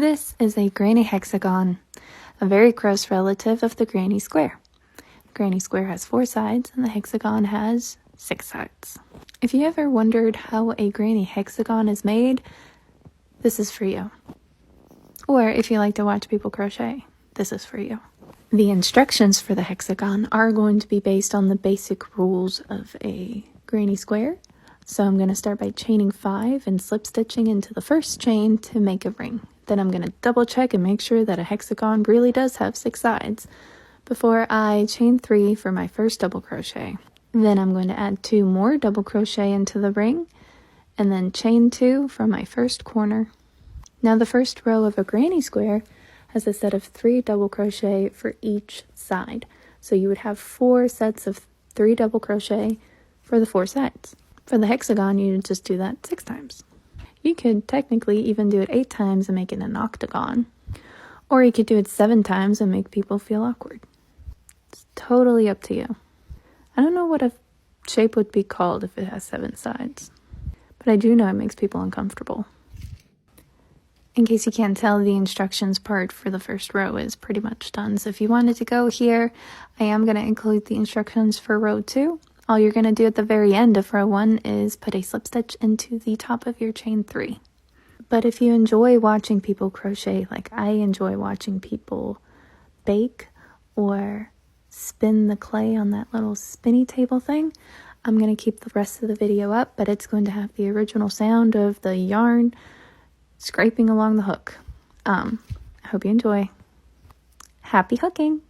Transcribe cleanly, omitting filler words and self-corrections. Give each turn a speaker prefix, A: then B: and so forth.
A: This is a granny hexagon, a very close relative of the granny square. The granny square has 4 sides and the hexagon has 6 sides. If you ever wondered how a granny hexagon is made, this is for you. Or if you like to watch people crochet, this is for you. The instructions for the hexagon are going to be based on the basic rules of a granny square. So I'm going to start by chaining 5 and slip stitching into the first chain to make a ring. Then I'm going to double check and make sure that a hexagon really does have 6 sides before I chain 3 for my first double crochet. Then I'm going to add 2 more double crochet into the ring and then chain 2 from my first corner. Now the first row of a granny square has a set of 3 double crochet for each side. So you would have 4 sets of 3 double crochet for the 4 sides. For the hexagon, you would just do that 6 times. You could technically even do it 8 times and make it an octagon. Or you could do it 7 times and make people feel awkward. It's totally up to you. I don't know what a shape would be called if it has 7 sides, but I do know it makes people uncomfortable. In case you can't tell, the instructions part for the first row is pretty much done. So if you wanted to go here, I am going to include the instructions for row 2. All you're going to do at the very end of row 1 is put a slip stitch into the top of your chain 3. But if you enjoy watching people crochet like I enjoy watching people bake or spin the clay on that little spinny table thing, I'm going to keep the rest of the video up, but it's going to have the original sound of the yarn scraping along the hook. I hope you enjoy. Happy hooking!